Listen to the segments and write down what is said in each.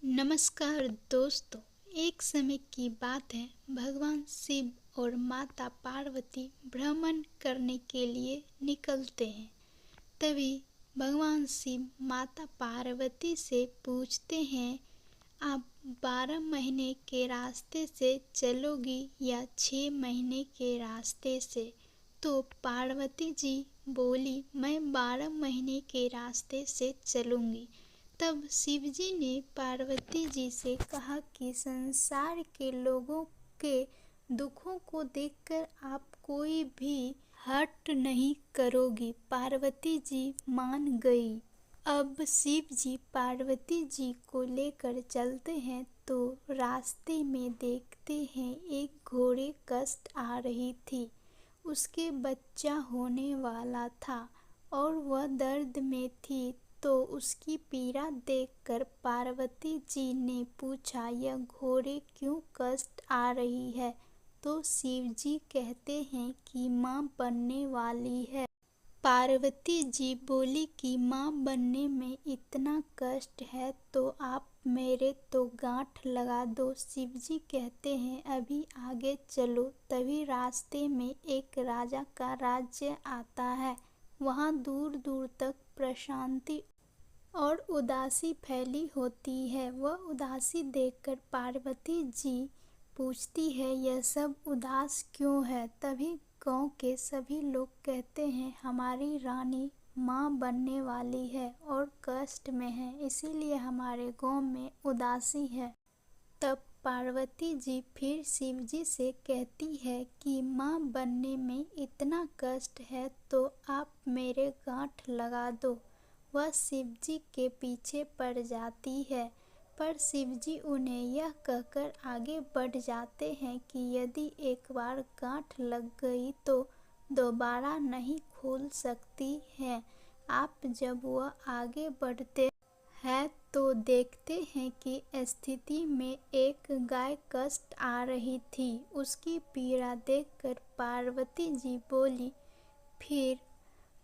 नमस्कार दोस्तों। एक समय की बात है, भगवान शिव और माता पार्वती भ्रमण करने के लिए निकलते हैं। तभी भगवान शिव माता पार्वती से पूछते हैं, आप 12 महीने के रास्ते से चलोगी या 6 महीने के रास्ते से? तो पार्वती जी बोली, मैं 12 महीने के रास्ते से चलूंगी। तब शिवजी ने पार्वती जी से कहा कि संसार के लोगों के दुखों को देखकर आप कोई भी हट नहीं करोगी। पार्वती जी मान गई। अब शिव जी पार्वती जी को लेकर चलते हैं तो रास्ते में देखते हैं एक घोड़े कष्ट आ रही थी। उसके बच्चा होने वाला था और वह दर्द में थी। तो उसकी पीड़ा देखकर पार्वती जी ने पूछा, यह घोड़े क्यों कष्ट आ रही है? तो शिव जी कहते हैं कि माँ बनने वाली है। पार्वती जी बोली कि माँ बनने में इतना कष्ट है तो आप मेरे तो गांठ लगा दो। शिव जी कहते हैं अभी आगे चलो। तभी रास्ते में एक राजा का राज्य आता है। वहाँ दूर दूर तक प्रशांति और उदासी फैली होती है। वह उदासी देखकर पार्वती जी पूछती है, यह सब उदास क्यों है? तभी गांव के सभी लोग कहते हैं, हमारी रानी माँ बनने वाली है और कष्ट में है, इसीलिए हमारे गांव में उदासी है। तब पार्वती जी फिर शिव जी से कहती है कि माँ बनने में इतना कष्ट है तो आप मेरे गांठ लगा दो। वह शिव जी के पीछे पड़ जाती है, पर शिव जी उन्हें यह कहकर आगे बढ़ जाते हैं कि यदि एक बार गांठ लग गई तो दोबारा नहीं खुल सकती है। आप जब वह आगे बढ़ते है तो देखते हैं कि स्थिति में एक गाय कष्ट आ रही थी। उसकी पीड़ा देखकर पार्वती जी बोली, फिर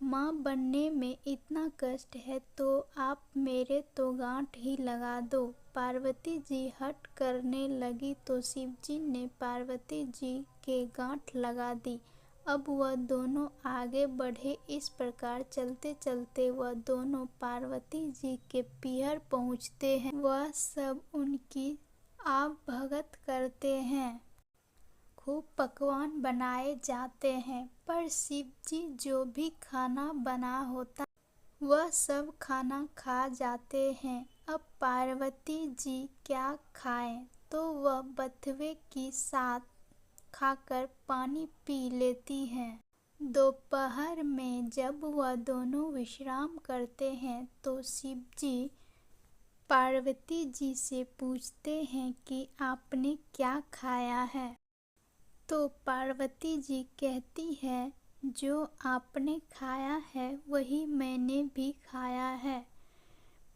माँ बनने में इतना कष्ट है तो आप मेरे तो गांठ ही लगा दो। पार्वती जी हट करने लगी तो शिव जी ने पार्वती जी के गांठ लगा दी। अब वह दोनों आगे बढ़े। इस प्रकार चलते चलते वह दोनों पार्वती जी के पीहर पहुँचते हैं। वह सब उनकी आप भगत करते हैं। खूब पकवान बनाए जाते हैं, पर शिव जी जो भी खाना बना होता वह सब खाना खा जाते हैं। अब पार्वती जी क्या खाएं, तो वह बथुए की साग खाकर पानी पी लेती हैं। दोपहर में जब वह दोनों विश्राम करते हैं तो शिव जी पार्वती जी से पूछते हैं कि आपने क्या खाया है? तो पार्वती जी कहती है, जो आपने खाया है वही मैंने भी खाया है।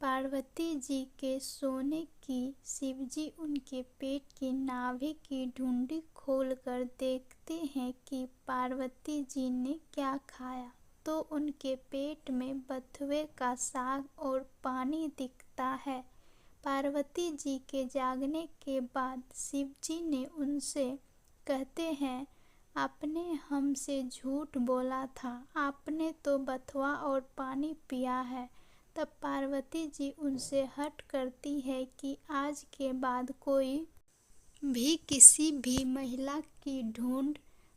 पार्वती जी के सोने की शिव जी उनके पेट की नाभि की ढूंढी खोलकर देखते हैं कि पार्वती जी ने क्या खाया। तो उनके पेट में बथुए का साग और पानी दिखता है। पार्वती जी के जागने के बाद शिव जी ने उनसे कहते हैं, आपने हमसे झूठ बोला था, आपने तो बथुआ और पानी पिया है। तब पार्वती जी उनसे हठ करती है कि आज के बाद कोई भी किसी भी महिला की ढूंढ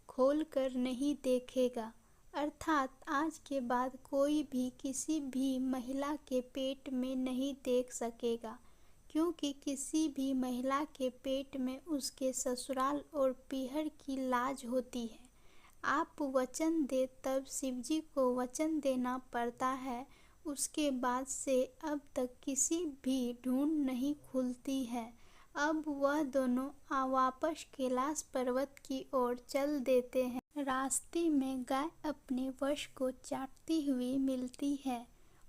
खोल कर नहीं देखेगा। अर्थात आज के बाद कोई भी किसी भी महिला के पेट में नहीं देख सकेगा, क्योंकि किसी भी महिला के पेट में उसके ससुराल और पीहर की लाज होती है। आप वचन दे तब शिवजी को वचन देना पड़ता है। उसके बाद से अब तक किसी भी ढूंढ नहीं खुलती है। अब वह दोनों वापस कैलाश पर्वत की ओर चल देते हैं। रास्ते में गाय अपने वश को चाटती हुई मिलती है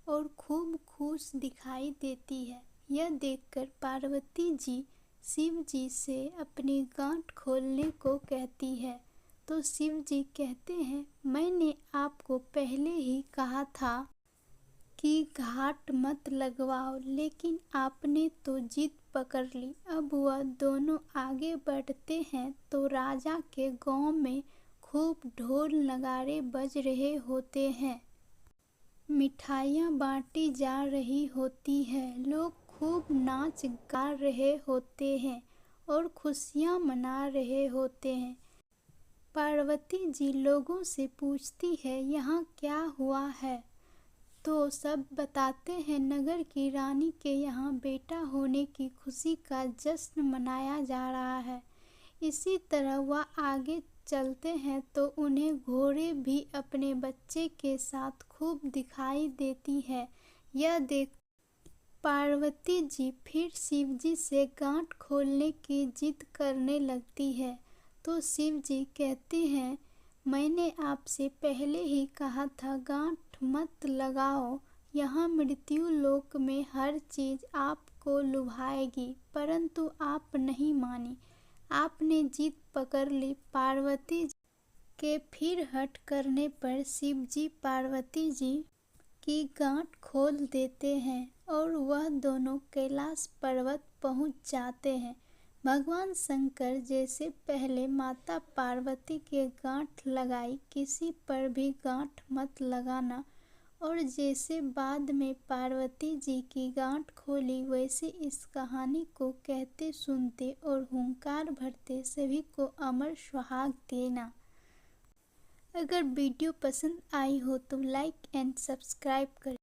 और खूब खुश दिखाई देती है। यह देखकर पार्वती जी शिव जी से अपनी गांठ खोलने को कहती है। तो शिव जी कहते हैं, मैंने आपको पहले ही कहा था कि घाट मत लगवाओ, लेकिन आपने तो जिद पकड़ ली। अब वह दोनों आगे बढ़ते हैं तो राजा के गांव में खूब ढोल नगाड़े बज रहे होते हैं। मिठाइयाँ बांटी जा रही होती हैं, लोग खूब नाच गा रहे होते हैं और खुशियाँ मना रहे होते हैं। पार्वती जी लोगों से पूछती है, यहाँ क्या हुआ है? तो सब बताते हैं, नगर की रानी के यहाँ बेटा होने की खुशी का जश्न मनाया जा रहा है। इसी तरह वह आगे चलते हैं तो उन्हें घोड़े भी अपने बच्चे के साथ खूब दिखाई देती है। यह देख पार्वती जी फिर शिव जी से गांठ खोलने की जिद करने लगती है। तो शिव जी कहते हैं, मैंने आपसे पहले ही कहा था गांठ मत लगाओ। यहाँ मृत्यु लोक में हर चीज आपको लुभाएगी, परंतु आप नहीं मानी। आपने जिद पकड़ ली। पार्वती जी के फिर हट करने पर शिव जी पार्वती जी की गांठ खोल देते हैं और वह दोनों कैलाश पर्वत पहुंच जाते हैं। भगवान शंकर जैसे पहले माता पार्वती के गांठ लगाई, किसी पर भी गांठ मत लगाना, और जैसे बाद में पार्वती जी की गांठ खोली, वैसे इस कहानी को कहते सुनते और हुंकार भरते सभी को अमर सुहाग देना। अगर वीडियो पसंद आई हो तो लाइक एंड सब्सक्राइब करें।